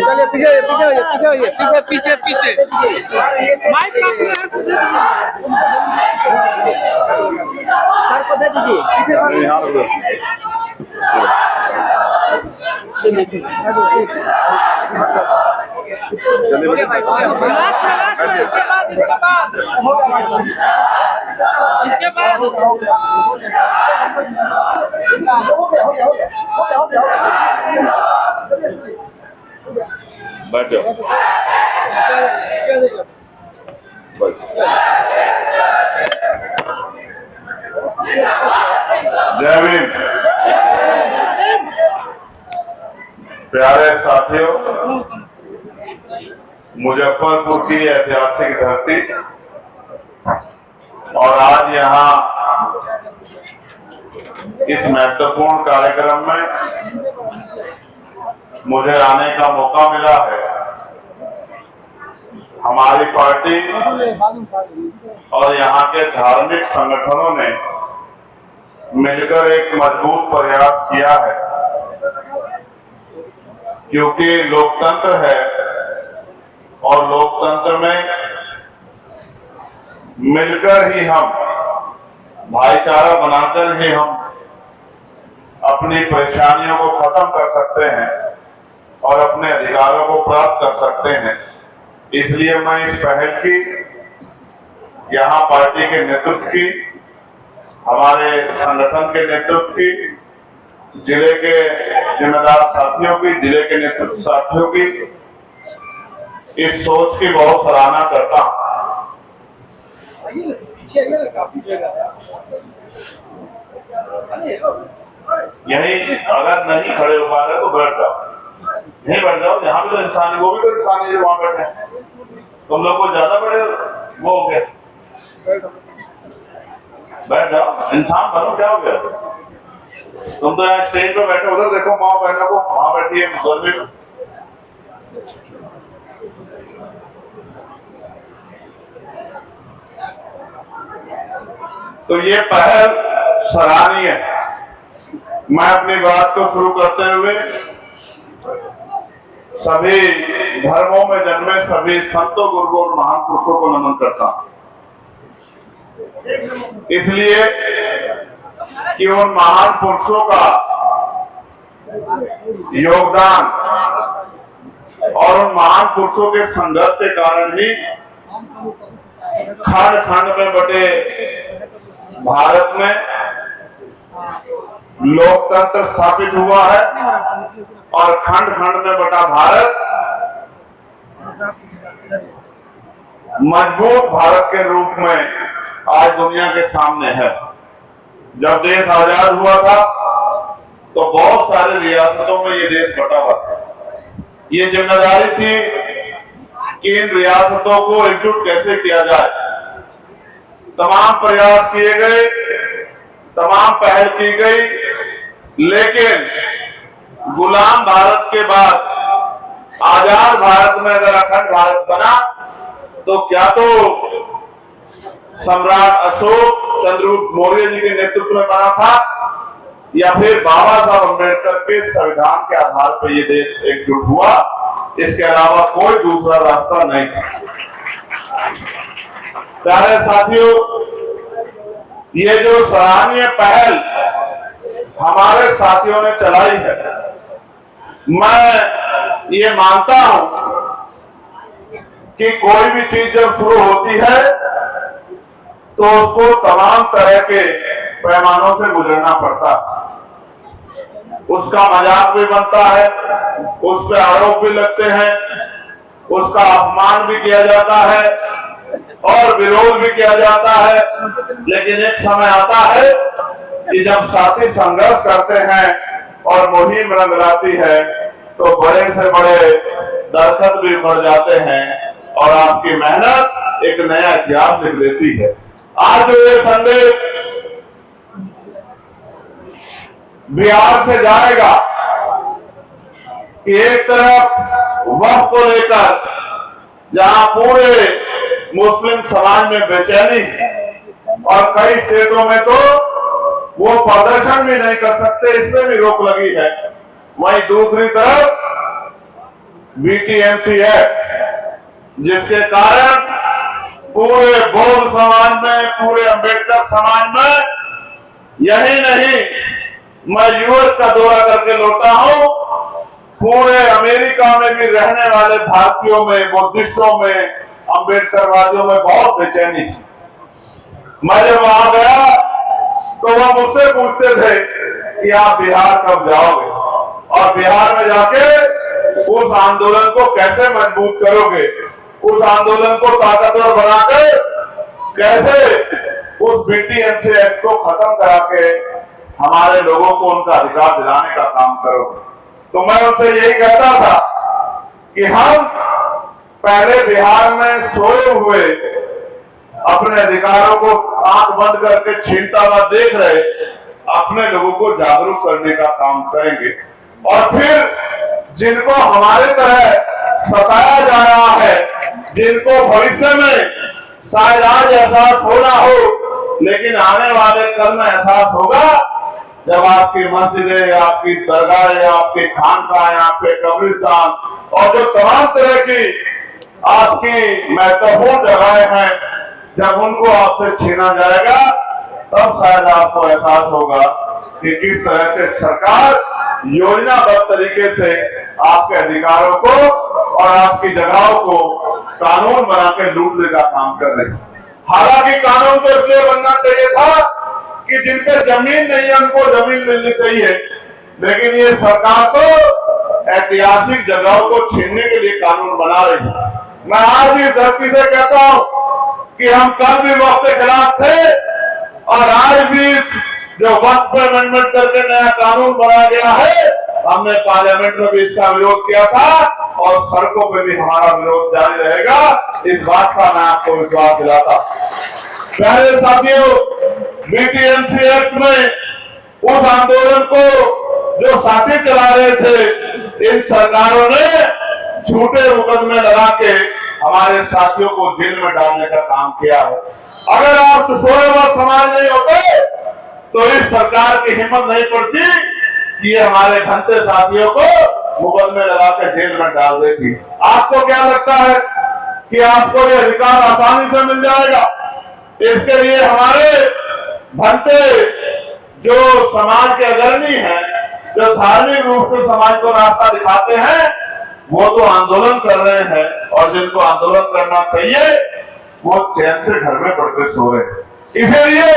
चलिए पीछे पीछे पीछे पीछे पीछे सर को दे दीजिए। इसके बाद बैठ जाओ। जय भीम। प्यारे साथियों, मुजफ्फरपुर की ऐतिहासिक धरती और आज यहाँ इस महत्वपूर्ण कार्यक्रम में मुझे आने का मौका मिला है। हमारी पार्टी और यहाँ के धार्मिक संगठनों ने मिलकर एक मजबूत प्रयास किया है, क्योंकि लोकतंत्र है और लोकतंत्र में मिलकर ही हम, भाईचारा बनाकर ही हम अपनी परेशानियों को खत्म कर सकते हैं और अपने अधिकारों को प्राप्त कर सकते हैं। इसलिए मैं इस पहल की, यहाँ पार्टी के नेतृत्व की, हमारे संगठन के नेतृत्व की, जिले के जिम्मेदार साथियों की, जिले के नेतृत्व साथियों की इस सोच की बहुत सराहना करता हूँ। यही अगर नहीं खड़े हो पा रहे तो बैठ जाओ, नहीं बैठ जाओ। यहाँ भी तो इंसान है, वो भी तो इंसान है जो वहां बैठे हैं। तुम लोग को ज्यादा बड़े वो हो गए, बैठ जाओ, इंसान बनो। क्या हो गया? तुम तो यहाँ स्टेज पे बैठे, उधर देखो माँ बहनों को, वहां बैठी है गर्मी में। तो ये पहल सराहनीय है। मैं अपनी बात को शुरू करते हुए सभी धर्मों में जन्मे सभी संतों, गुरुओं और महान पुरुषों को नमन करता हूं, इसलिए कि उन महान पुरुषों का योगदान और उन महान पुरुषों के संघर्ष के कारण ही खंड खंड में बटे भारत में लोकतंत्र स्थापित हुआ है और खंड खंड में बटा भारत मजबूत भारत के रूप में आज दुनिया के सामने है। जब देश आजाद हुआ था तो बहुत सारे रियासतों में ये देश बटा हुआ था। ये जिम्मेदारी थी कि इन रियासतों को एकजुट कैसे किया जाए। तमाम प्रयास किए गए, तमाम पहल की गई, लेकिन गुलाम भारत के बाद आजाद भारत में अगर अखंड भारत बना तो क्या तो सम्राट अशोक चंद्रगुप्त मौर्य जी के नेतृत्व में बना था, या फिर बाबा साहब अम्बेडकर के संविधान के आधार पर ये देश एकजुट हुआ। इसके अलावा कोई दूसरा रास्ता नहीं था। प्यारे साथियों, ये जो सराहनीय पहल हमारे साथियों ने चलाई है, मैं ये मानता हूं कि कोई भी चीज जब शुरू होती है तो उसको तमाम तरह के पैमानों से गुजरना पड़ता है। उसका मजाक भी बनता है, उस पर आरोप भी लगते हैं, उसका अपमान भी किया जाता है और विरोध भी किया जाता है। लेकिन एक समय आता है कि जब साथी संघर्ष करते हैं और मुहिम रंग लाती है तो बड़े से बड़े दरख्त भी बढ़ जाते हैं और आपकी मेहनत एक नया इतिहास लिख देती है। आज जो ये संदेश बिहार से जाएगा कि एक तरफ वक्त को लेकर जहां पूरे मुस्लिम समाज में बेचैनी है और कई स्टेटों में तो वो प्रदर्शन भी नहीं कर सकते, इसमें भी रोक लगी है। वहीं दूसरी तरफ बीटीएमसी एक्ट जिसके कारण पूरे बौद्ध समाज में, पूरे अंबेडकर समाज में, यही नहीं मैं यूएस का दौरा करके लौटा हूं, पूरे अमेरिका में भी रहने वाले भारतीयों में, बुद्धिस्टों में, अंबेडकरवादियों में बहुत बेचैनी है। मैं जब वहां गया तो वह मुझसे पूछते थे कि आप बिहार कब जाओगे और बिहार में जाके उस आंदोलन को कैसे मजबूत करोगे, उस आंदोलन को ताकतवर बनाकर कैसे उस बीटीएमसी एक्ट को खत्म करा के हमारे लोगों को उनका अधिकार दिलाने का काम करोगे। तो मैं उनसे यही कहता था कि हम पहले बिहार में सोए हुए अपने अधिकारों को आंख बंद करके छीनता हुआ देख रहे अपने लोगों को जागरूक करने का काम करेंगे और फिर जिनको हमारे तरह सताया जा रहा है, जिनको भविष्य में शायद आज एहसास हो ना हो लेकिन आने वाले कल में एहसास होगा जब आपकी मस्जिदें या आपकी दरगाह या आपके खानकाह या आपके कब्रिस्तान और जो तमाम तरह की आपकी महत्वपूर्ण जगहें हैं, जब उनको आपसे छीना जाएगा तब शायद आपको एहसास होगा कि किस तरह से सरकार योजनाबद्ध तरीके से आपके अधिकारों को और आपकी जगहों को कानून बना के लूटने का काम कर रही है। हालांकि कानून तो इसलिए बनना चाहिए था कि जिन पे जमीन नहीं है उनको जमीन मिलनी चाहिए, लेकिन ये सरकार तो ऐतिहासिक जगहों को छीनने के लिए कानून बना रही है। मैं आज इस धरती से कहता हूं कि हम कल भी वक्त के खिलाफ थे और आज भी जो वक्त पे अमेंडमेंट करके नया कानून बनाया गया है, हमने पार्लियामेंट में भी इसका विरोध किया था और सड़कों पे भी हमारा विरोध जारी रहेगा। इस बात का मैं आपको विश्वास दिलाता। पहले साथियों, बीटीएमसी एक्ट में उस आंदोलन को जो साथी चला रहे थे, इन सरकारों ने झूठे मुकदमे लगा के हमारे साथियों को जेल में डालने का काम किया है। अगर आप सोए हुआ समाज नहीं होते तो इस सरकार की हिम्मत नहीं पड़ती कि ये हमारे घंटे साथियों को मुकदमे लगा के जेल में डाल देती। आपको क्या लगता है कि आपको ये अधिकार आसानी से मिल जाएगा? इसके लिए हमारे भंते जो समाज के अग्रणी हैं, जो धार्मिक रूप से समाज को रास्ता दिखाते हैं, वो तो आंदोलन कर रहे हैं और जिनको आंदोलन करना चाहिए वो चैन से घर में पड़ के सो रहे हैं। इसीलिए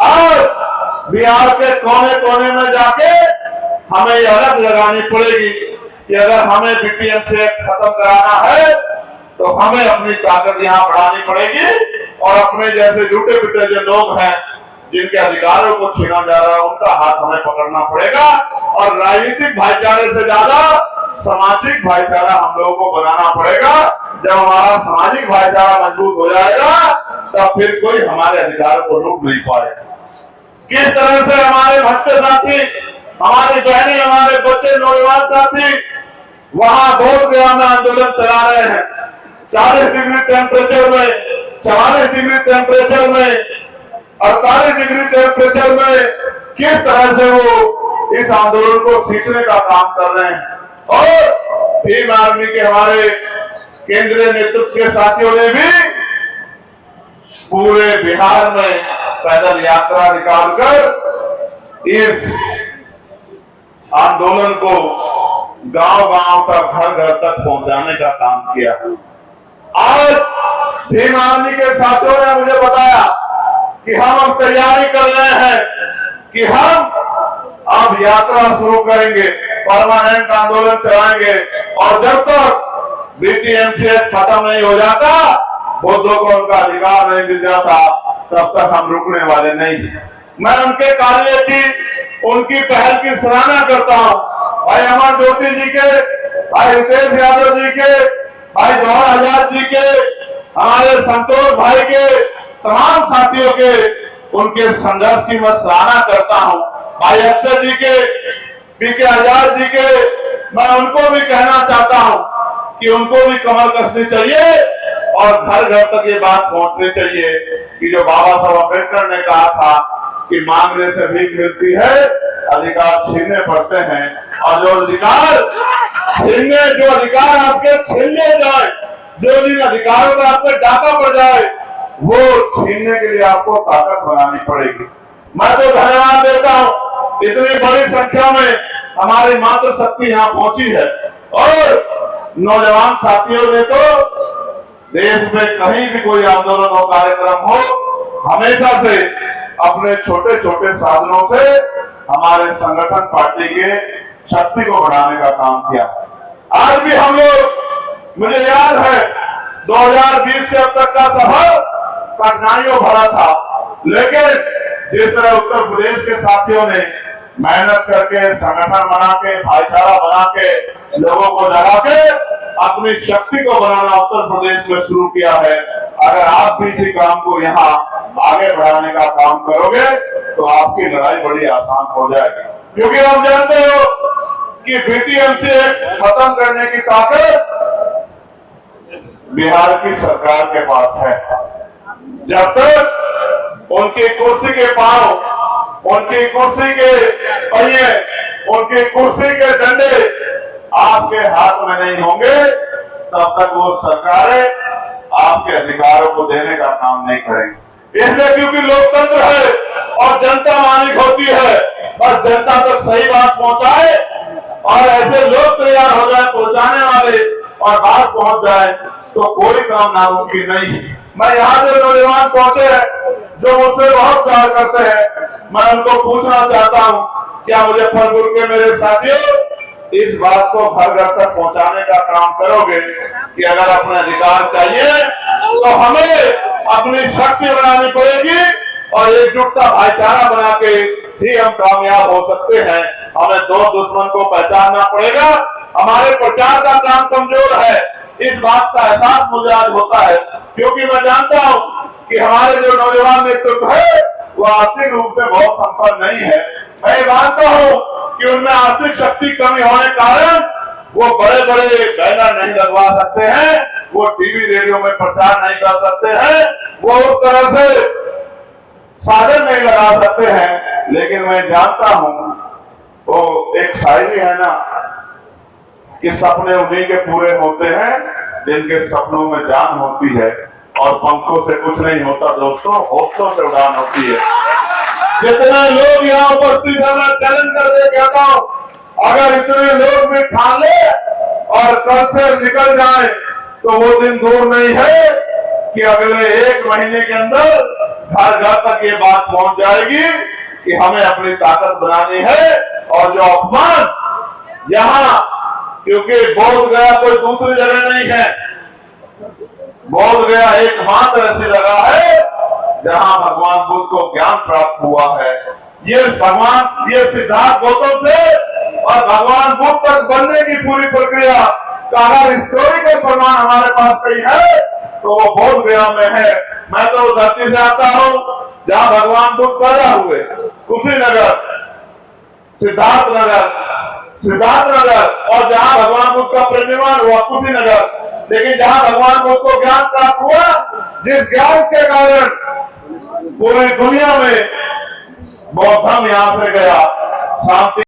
आज बिहार के कोने कोने में जाके हमें ये अलग लगानी पड़ेगी कि अगर हमें बीटीएमसी एक्ट खत्म कराना है तो हमें अपनी ताकत यहाँ बढ़ानी पड़ेगी और अपने जैसे झूठे पिटे जो लोग हैं जिनके अधिकारों को छीना जा रहा है उनका हाथ हमें पकड़ना पड़ेगा और राजनीतिक भाईचारे से ज्यादा सामाजिक भाईचारा हम लोगों को बनाना पड़ेगा। जब हमारा सामाजिक भाईचारा मजबूत हो जाएगा तब फिर कोई हमारे अधिकारों को लूट नहीं पाएगा। किस तरह से हमारे भक्ते साथी, हमारी बहनें, हमारे बच्चे, नौजवान साथी वहां बोधगया में आंदोलन चला रहे हैं, 40 डिग्री टेम्परेचर में, 44 डिग्री टेम्परेचर में, 48 डिग्री टेम्परेचर में किस तरह से वो इस आंदोलन को खींचने का काम कर रहे हैं। और भीम आर्मी के हमारे केंद्रीय नेतृत्व के साथियों ने भी पूरे बिहार में पैदल यात्रा निकालकर इस आंदोलन को गांव-गांव तक, घर-घर तक पहुंचाने का काम किया। आज भीम आर्मी के साथियों ने मुझे बताया कि हम अब तैयारी कर रहे हैं कि हम अब यात्रा शुरू करेंगे, परमानेंट आंदोलन चलाएंगे और जब तक बीटीएमसी एक्ट खत्म नहीं हो जाता, बुद्धों को उनका अधिकार नहीं मिल जाता, तब तक हम रुकने वाले नहीं। मैं उनके कार्य की, उनकी पहल की सराहना करता हूं। भाई अमर ज्योति जी के, भाई हितेश यादव जी के, भाई जवाहर आजाद जी के, हमारे संतोष भाई के, तमाम साथियों के, उनके संघर्ष की मैं सराहना करता हूं। भाई अक्षय जी के, पीके आजाद जी के, मैं उनको भी कहना चाहता हूं कि उनको भी कमर कसनी चाहिए और घर घर तक ये बात पहुंचनी चाहिए कि जो बाबा साहब अम्बेडकर ने कहा था कि मांगने से भीख मिलती है, अधिकार छीनने पड़ते हैं। और जो अधिकार आपके छीनने जाए, जो जिन अधिकारों का आप पे डाका पड़ जाए, वो छीनने के लिए आपको ताकत बनानी पड़ेगी। मैं तो धन्यवाद देता हूं, इतनी बड़ी संख्या में हमारी मातृशक्ति यहाँ पहुंची है और नौजवान साथियों ने तो देश में कहीं भी कोई आंदोलन और कार्यक्रम हो, हमेशा से अपने छोटे छोटे साधनों से हमारे संगठन पार्टी के शक्ति को बढ़ाने का काम किया। आज भी हम लोग, मुझे याद है 2020 से अब तक का सफर कठिनाइयों भरा था, लेकिन जिस तरह उत्तर प्रदेश के साथियों ने मेहनत करके, संगठन बना के, भाईचारा बना के, लोगों को लगा के अपनी शक्ति को बनाना उत्तर प्रदेश में शुरू किया है, अगर आप भी इसी काम को यहाँ आगे बढ़ाने का काम करोगे तो आपकी लड़ाई बड़ी आसान हो जाएगी। क्योंकि आप जानते हो कि बीटीएमसी एक्ट खत्म करने की ताकत बिहार की सरकार के पास है। जब तक उनकी कुर्सी के पांव, उनकी कुर्सी के पहिए, उनकी कुर्सी के डंडे आपके हाथ में नहीं होंगे, तब तक वो सरकारें आपके अधिकारों को देने का काम नहीं करेंगे। इसलिए क्योंकि लोकतंत्र है और जनता मालिक होती है, और जनता तक सही बात पहुंचाए और ऐसे लोग तैयार हो जाए पहुंचाने वाले और बात पहुंच जाए तो कोई काम नामुमकिन नहीं। मैं यहाँ से नौजवान पहुंचे हैं जो मुझसे बहुत प्यार करते हैं, मैं उनको पूछना चाहता हूँ, क्या मुजफ्फरपुर के मेरे साथियों इस बात को घर घर तक पहुंचाने का काम करोगे कि अगर अपने अधिकार चाहिए तो हमें अपनी शक्ति बनानी पड़ेगी और एकजुटता भाईचारा बना के ही हम कामयाब हो सकते हैं। हमें दो दुश्मन को पहचानना पड़ेगा। हमारे प्रचार का काम कमजोर है, इस बात का एहसास मुझे आज होता है, क्योंकि मैं जानता हूं कि हमारे जो नौजवान नेतृत्व है वो आर्थिक रूप से बहुत संपन्न नहीं है। मैं मानता हूं कि उनमें आर्थिक शक्ति कमी होने के कारण वो बड़े बड़े बैनर नहीं लगवा सकते हैं, वो टीवी रेडियो में प्रचार नहीं कर सकते हैं, वो उस तरह से साधन नहीं लगा सकते हैं। लेकिन मैं जानता हूं, वो एक शायरी है ना कि सपने उन्हीं के पूरे होते हैं जिनके सपनों में जान होती है, और पंखों से कुछ नहीं होता दोस्तों, हौसलों से उड़ान होती है। जितने लोग यहाँ उपस्थित है, मैं चैलेंज करके कहता हूँ, अगर इतने लोग भी ठान ले और कल से निकल जाए तो वो दिन दूर नहीं है कि अगले 1 महीने के अंदर घर घर तक ये बात पहुंच जाएगी कि हमें अपनी ताकत बनानी है। और जो अपमान यहाँ, क्योंकि बोध गया कोई दूसरी जगह नहीं है, बोध गया एकमात्र ऐसी जगह है जहां भगवान बुद्ध को ज्ञान प्राप्त हुआ है। ये सिद्धार्थ गौतम से और भगवान बुद्ध तक बनने की पूरी प्रक्रिया का अगर हिस्टोरिकल प्रमाण हमारे पास कहीं है तो वो बोध गया में है। मैं तो उस धरती से आता हूं जहां भगवान बुद्ध पैदा हुए, कुशीनगर, सिद्धार्थ नगर, और जहां भगवान बुद्ध का परिनिर्वाण हुआ कुशीनगर। लेकिन जहां भगवान बुद्ध को ज्ञान प्राप्त हुआ, जिस ज्ञान के कारण पूरी दुनिया में बौद्ध धर्म यहां से गया, शांति